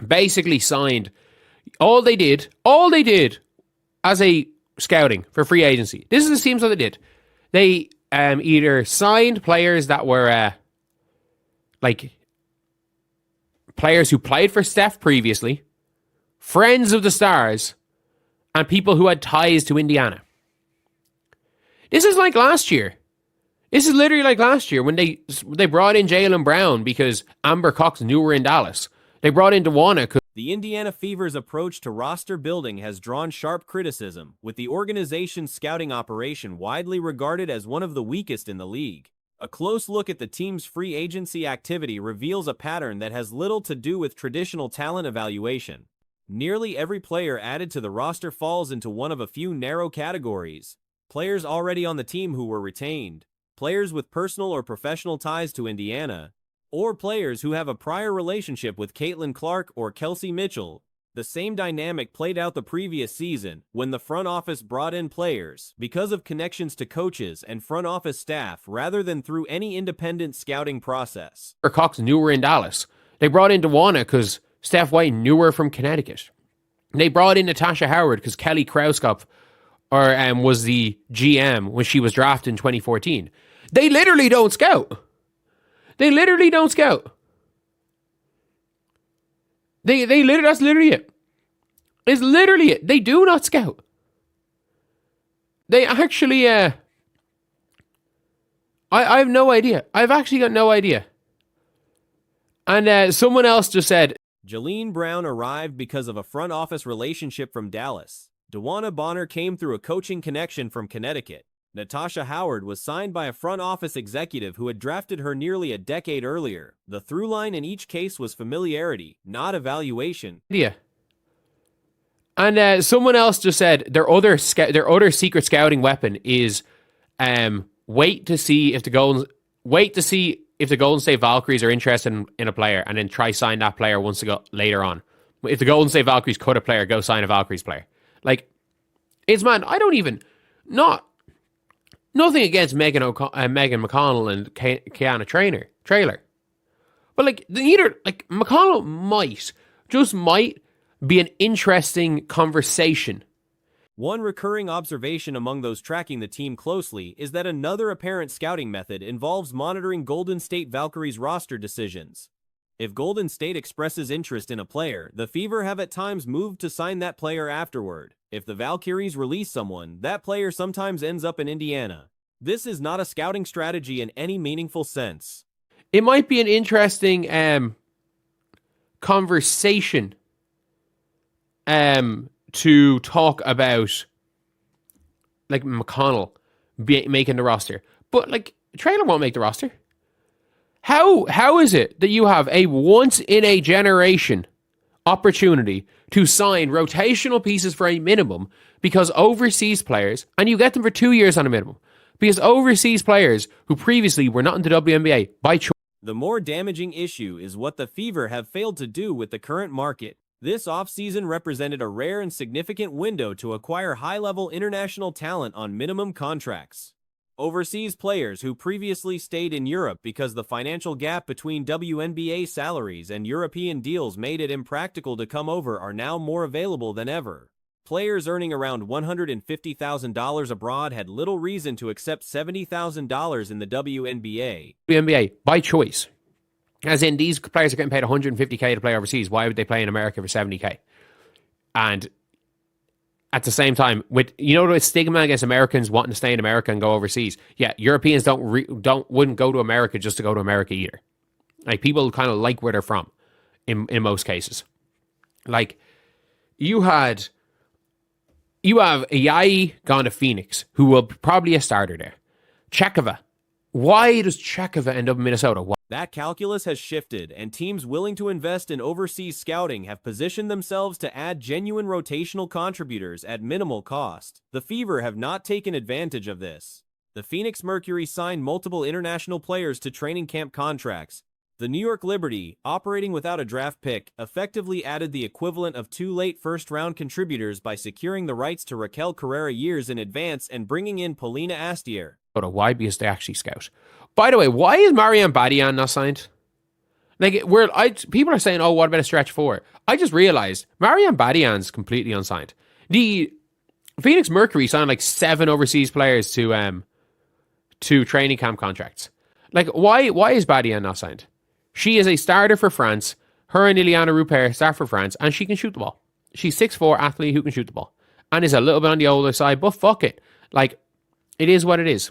basically signed. All they did as a scouting for free agency. This is the teams that they did. They either signed players that were like players who played for Steph previously, friends of the stars, and people who had ties to Indiana. This is like last year. This is literally like last year when they brought in Jaylen Brown because Amber Cox knew we were in Dallas. They brought in DeWanna because the Indiana Fever's approach to roster building has drawn sharp criticism, with the organization's scouting operation widely regarded as one of the weakest in the league. A close look at the team's free agency activity reveals a pattern that has little to do with traditional talent evaluation. Nearly every player added to the roster falls into one of a few narrow categories: players already on the team who were retained, players with personal or professional ties to Indiana, or players who have a prior relationship with Caitlin Clark or Kelsey Mitchell. The same dynamic played out the previous season when the front office brought in players because of connections to coaches and front office staff rather than through any independent scouting process. Cox knew we were in Dallas. They brought in DeWanna because Steph White knew her from Connecticut. They brought in Natasha Howard because Kelly Krauskopf was the GM when she was drafted in 2014. They literally don't scout. They literally don't scout. That's literally it. It's literally it. They do not scout. They actually, I have no idea. I've actually got no idea. And someone else just said, Jaylen Brown arrived because of a front office relationship from Dallas. DeWanna Bonner came through a coaching connection from Connecticut. Natasha Howard was signed by a front office executive who had drafted her nearly a decade earlier. The through line in each case was familiarity, not evaluation. Yeah. And someone else just said their other secret scouting weapon is wait to see if the Golden State Valkyries are interested in a player, and then try sign that player once to go later on. If the Golden State Valkyries cut a player, go sign a Valkyries player. Like, it's man, I don't even nothing against Megan McConnell and Kiana Trailer. But McConnell might be an interesting conversation. One recurring observation among those tracking the team closely is that another apparent scouting method involves monitoring Golden State Valkyries roster decisions. If Golden State expresses interest in a player, the Fever have at times moved to sign that player afterward. If the Valkyries release someone, that player sometimes ends up in Indiana. This is not a scouting strategy in any meaningful sense. It might be an interesting conversation to talk about, like, McConnell making the roster. But, like, Traylor won't make the roster. How is it that you have a once-in-a-generation opportunity to sign rotational pieces for a minimum because overseas players, and you get them for 2 years on a minimum, because overseas players who previously were not in the WNBA by choice. The more damaging issue is what the Fever have failed to do with the current market. This offseason represented a rare and significant window to acquire high-level international talent on minimum contracts. Overseas players who previously stayed in Europe because the financial gap between WNBA salaries and European deals made it impractical to come over are now more available than ever. Players earning around $150,000 abroad had little reason to accept $70,000 in the WNBA. WNBA by choice. As in, these players are getting paid $150K to play overseas. Why would they play in America for $70K? And at the same time, with the stigma against Americans wanting to stay in America and go overseas, yeah, Europeans wouldn't go to America just to go to America either. Like, people kind of like where they're from, in most cases. Like, you have Ayayi gone to Phoenix, who will probably a starter there. Chekova. Why does Chekova end up in Minnesota? Why? That calculus has shifted, and teams willing to invest in overseas scouting have positioned themselves to add genuine rotational contributors at minimal cost. The Fever have not taken advantage of this. The Phoenix Mercury signed multiple international players to training camp contracts. The New York Liberty, operating without a draft pick, effectively added the equivalent of 2 late first-round contributors by securing the rights to Raquel Carrera years in advance and bringing in Paulina Astier. Why? Because they actually scout. By the way, why is Marianne Badian not signed? Like, people are saying, oh, what about a stretch four? I just realized Mariam Badian's completely unsigned. The Phoenix Mercury signed like 7 overseas players to training camp contracts. Like, why is Badian not signed? She is a starter for France. Her and Iliana Rupert start for France, and she can shoot the ball. She's 6'4" athlete who can shoot the ball. And is a little bit on the older side, but fuck it. Like, it is what it is.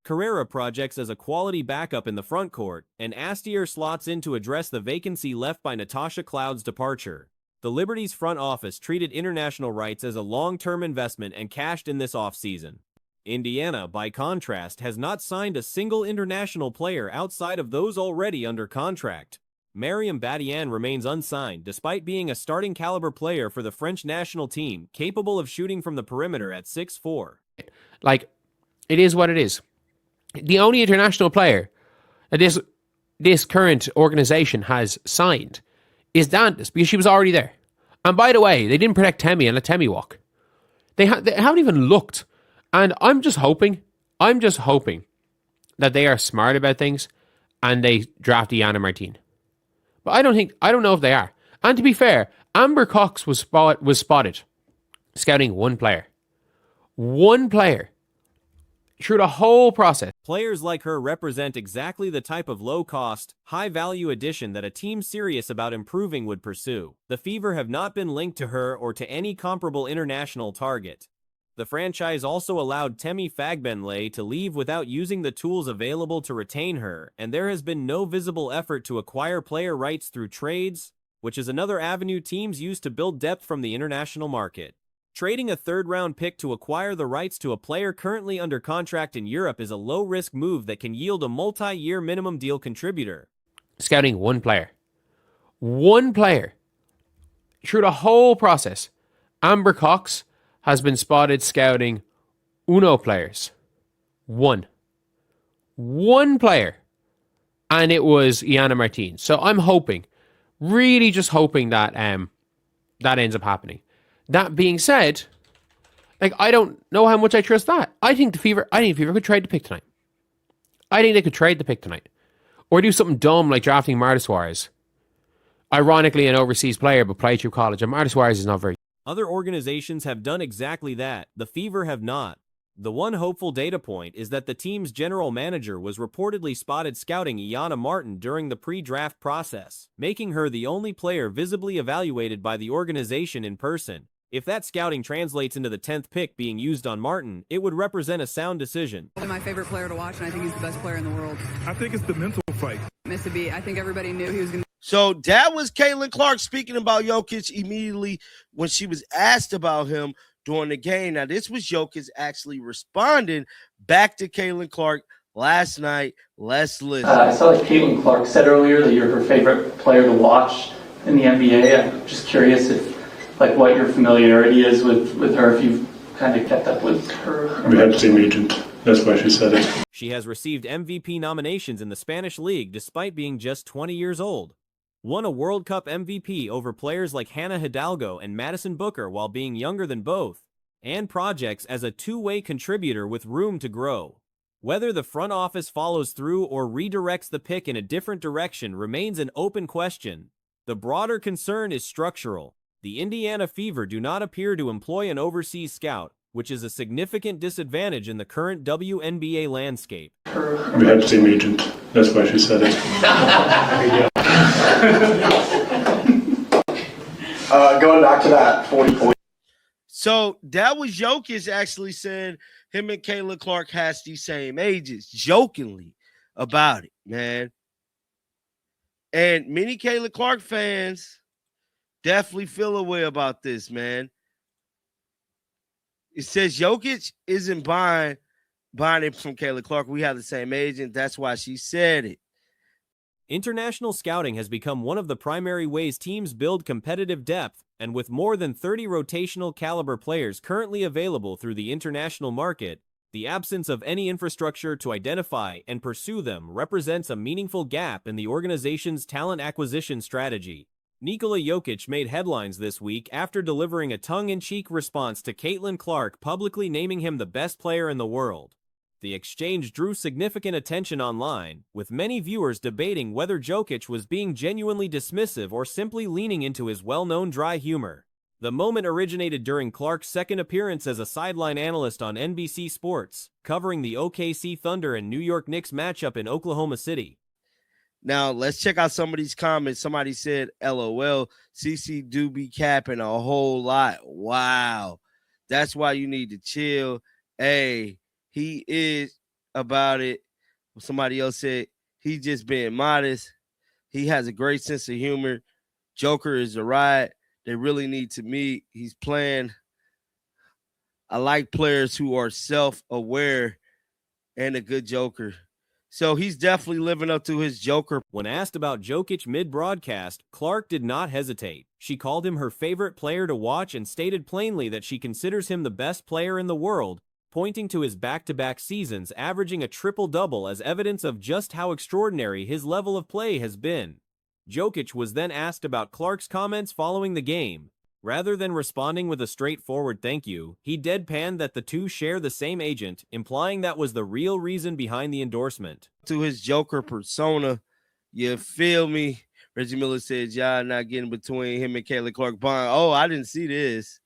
Carrera projects as a quality backup in the front court, and Astier slots in to address the vacancy left by Natasha Cloud's departure. The Liberty's front office treated international rights as a long-term investment and cashed in this offseason. Indiana, by contrast, has not signed a single international player outside of those already under contract. Mariam Badian remains unsigned, despite being a starting caliber player for the French national team, capable of shooting from the perimeter at 6'4". Like, it is what it is. The only international player that this current organization has signed is Dantas, because she was already there. And by the way, they didn't protect Temi and let Temi walk. They haven't even looked. And I'm just hoping that they are smart about things and they draft Iana Martin. But I don't know if they are. And to be fair, Amber Cox was spotted scouting one player. One player. Through the whole process. Players like her represent exactly the type of low-cost, high-value addition that a team serious about improving would pursue. The Fever have not been linked to her or to any comparable international target. The franchise also allowed Temi Fagbenle to leave without using the tools available to retain her, and there has been no visible effort to acquire player rights through trades, which is another avenue teams use to build depth from the international market. Trading a third-round pick to acquire the rights to a player currently under contract in Europe is a low-risk move that can yield a multi-year minimum deal contributor. Scouting one player. One player. Through the whole process, Amber Cox has been spotted scouting uno players. One player. And it was Iana Martin. So I'm hoping, really just hoping that that ends up happening. That being said, like, I don't know how much I trust that. I think the Fever could trade the pick tonight. I think they could trade the pick tonight. Or do something dumb like drafting Marta Suarez. Ironically, an overseas player, but played through college. And Marta Suarez is not very. Other organizations have done exactly that. The Fever have not. The one hopeful data point is that the team's general manager was reportedly spotted scouting Iana Martin during the pre-draft process, making her the only player visibly evaluated by the organization in person. If that scouting translates into the 10th pick being used on Martin, it would represent a sound decision. My favorite player to watch, and I think he's the best player in the world. I think it's the mental fight. Missed a beat. I think everybody knew he was going to. So that was Caitlin Clark speaking about Jokic immediately when she was asked about him during the game. Now, this was Jokic actually responding back to Caitlin Clark last night. Let's listen. I saw that Caitlin Clark said earlier that you're her favorite player to watch in the NBA. I'm just curious what your familiarity is with her, if you've kind of kept up with her. We had the same agent. That's why she said it. She has received MVP nominations in the Spanish League despite being just 20 years old. Won a World Cup MVP over players like Hannah Hidalgo and Madison Booker while being younger than both, and projects as a two-way contributor with room to grow. Whether the front office follows through or redirects the pick in a different direction remains an open question. The broader concern is structural. The Indiana Fever do not appear to employ an overseas scout, which is a significant disadvantage in the current WNBA landscape. We had the same agent. That's why she said it. Going back to that 40 point. So that was Jokic actually saying him and Caitlin Clark has the same ages, jokingly about it, man. And many Caitlin Clark fans definitely feel a way about this, man. It says Jokic isn't buying it from Caitlin Clark. We have the same agent. That's why she said it. International scouting has become one of the primary ways teams build competitive depth, and with more than 30 rotational caliber players currently available through the international market, the absence of any infrastructure to identify and pursue them represents a meaningful gap in the organization's talent acquisition strategy. Nikola Jokic made headlines this week after delivering a tongue-in-cheek response to Caitlin Clark publicly naming him the best player in the world. The exchange drew significant attention online, with many viewers debating whether Jokic was being genuinely dismissive or simply leaning into his well-known dry humor. The moment originated during Clark's second appearance as a sideline analyst on NBC Sports, covering the OKC Thunder and New York Knicks matchup in Oklahoma City. Now, let's check out some of these comments. Somebody said, LOL, CC do be capping a whole lot. Wow. That's why you need to chill. Hey, he is about it. Somebody else said, he just being modest. He has a great sense of humor. Joker is a riot. They really need to meet. He's playing. I like players who are self-aware and a good Joker. So he's definitely living up to his Joker. When asked about Jokic mid-broadcast, Clark did not hesitate. She called him her favorite player to watch and stated plainly that she considers him the best player in the world, pointing to his back-to-back seasons averaging a triple-double as evidence of just how extraordinary his level of play has been. Jokic was then asked about Clark's comments following the game. Rather than responding with a straightforward thank you, he deadpanned that the two share the same agent, implying that was the real reason behind the endorsement. To his Joker persona, you feel me? Reggie Miller said, y'all not getting between him and Caitlin Clark-Bond. Oh, I didn't see this.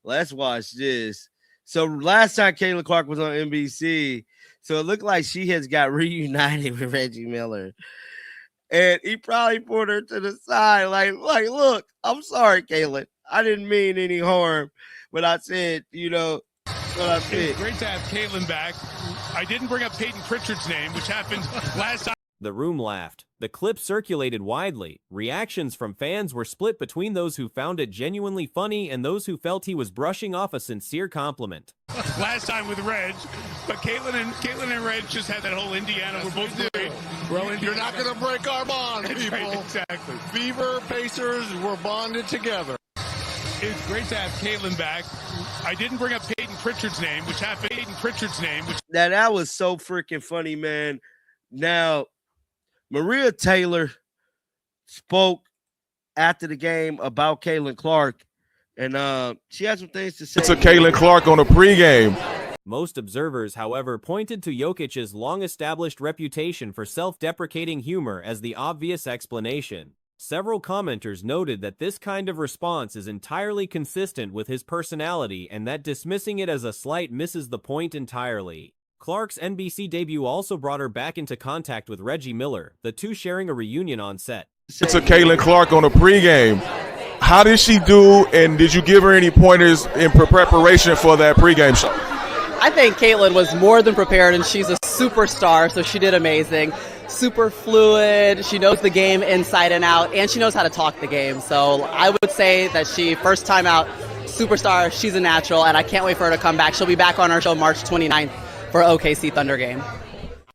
Let's watch this. So last time Caitlin Clark was on NBC, so it looked like she has got reunited with Reggie Miller. And he probably put her to the side, like, look, I'm sorry, Caitlin. I didn't mean any harm, but I said, you know, what I said. It's great to have Caitlin back. I didn't bring up Peyton Pritchard's name, which happened last time. The room laughed. The clip circulated widely. Reactions from fans were split between those who found it genuinely funny and those who felt he was brushing off a sincere compliment. Last time with Reg, but Caitlin and Reg just had that whole Indiana. We're both great. You're not going to break our bond, people. Right, exactly. Fever, Pacers, we're bonded together. It's great to have Caitlin back. I didn't bring up Peyton Pritchard's name, which happened. Peyton Pritchard's name. Now, that was so freaking funny, man. Now, Maria Taylor spoke after the game about Caitlin Clark, and she had some things to say. It's a Caitlin Clark on a pregame. Most observers, however, pointed to Jokic's long-established reputation for self-deprecating humor as the obvious explanation. Several commenters noted that this kind of response is entirely consistent with his personality and that dismissing it as a slight misses the point entirely. Clark's NBC debut also brought her back into contact with Reggie Miller, the two sharing a reunion on set. It's a Caitlin Clark on a pregame. How did she do, and did you give her any pointers in preparation for that pregame show? I think Caitlin was more than prepared, and she's a superstar, so she did amazing. Super fluid, she knows the game inside and out, and she knows how to talk the game. So I would say that she, first time out, superstar, she's a natural, and I can't wait for her to come back. She'll be back on our show March 29th for OKC Thunder game.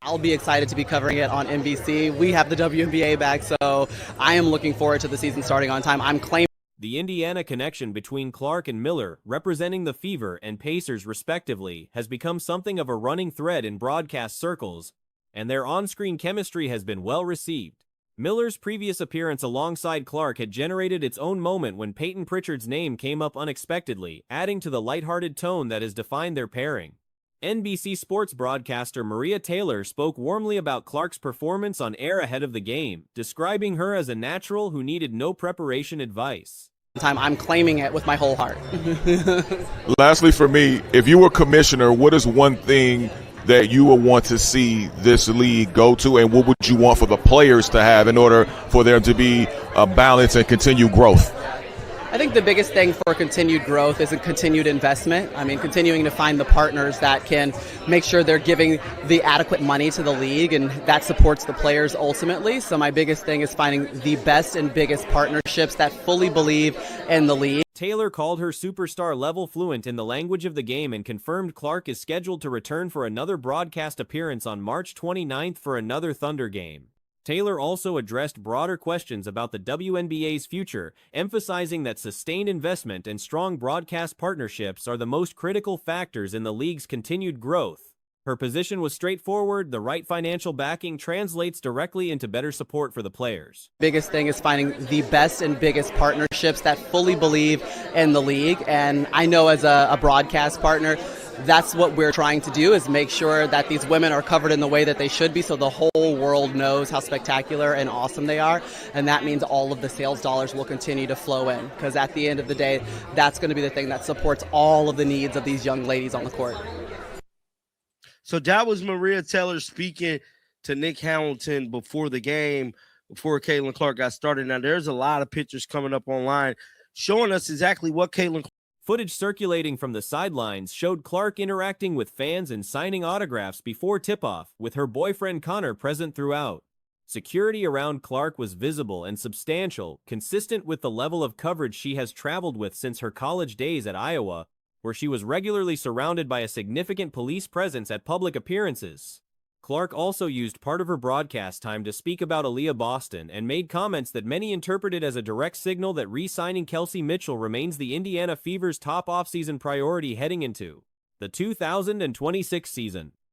I'll be excited to be covering it on NBC. We have the WNBA back, so I am looking forward to the season starting on time. I'm claiming the Indiana connection between Clark and Miller, representing the Fever and Pacers respectively, has become something of a running thread in broadcast circles, and their on-screen chemistry has been well received. Miller's previous appearance alongside Clark had generated its own moment when Peyton Pritchard's name came up unexpectedly, adding to the lighthearted tone that has defined their pairing. NBC Sports broadcaster Maria Taylor spoke warmly about Clark's performance on air ahead of the game, describing her as a natural who needed no preparation advice. I'm claiming it with my whole heart. Lastly, for me, if you were commissioner, what is one thing that you would want to see this league go to, and what would you want for the players to have in order for there to be a balance and continued growth? I think the biggest thing for continued growth is a continued investment. I mean, continuing to find the partners that can make sure they're giving the adequate money to the league, and that supports the players ultimately. So my biggest thing is finding the best and biggest partnerships that fully believe in the league. Taylor called her superstar level fluent in the language of the game and confirmed Clark is scheduled to return for another broadcast appearance on March 29th for another Thunder game. Taylor also addressed broader questions about the WNBA's future, emphasizing that sustained investment and strong broadcast partnerships are the most critical factors in the league's continued growth. Her position was straightforward: the right financial backing translates directly into better support for the players. Biggest thing is finding the best and biggest partnerships that fully believe in the league. And I know as a broadcast partner, that's what we're trying to do, is make sure that these women are covered in the way that they should be, so the whole world knows how spectacular and awesome they are. And that means all of the sales dollars will continue to flow in, because at the end of the day, that's going to be the thing that supports all of the needs of these young ladies on the court. So that was Maria Taylor speaking to Nick Hamilton before the game, before Caitlin Clark got started. Now, there's a lot of pictures coming up online showing us exactly what Caitlin. Footage circulating from the sidelines showed Clark interacting with fans and signing autographs before tip-off, with her boyfriend Connor present throughout. Security around Clark was visible and substantial, consistent with the level of coverage she has traveled with since her college days at Iowa, where she was regularly surrounded by a significant police presence at public appearances. Clark also used part of her broadcast time to speak about Aaliyah Boston and made comments that many interpreted as a direct signal that re-signing Kelsey Mitchell remains the Indiana Fever's top offseason priority heading into the 2026 season.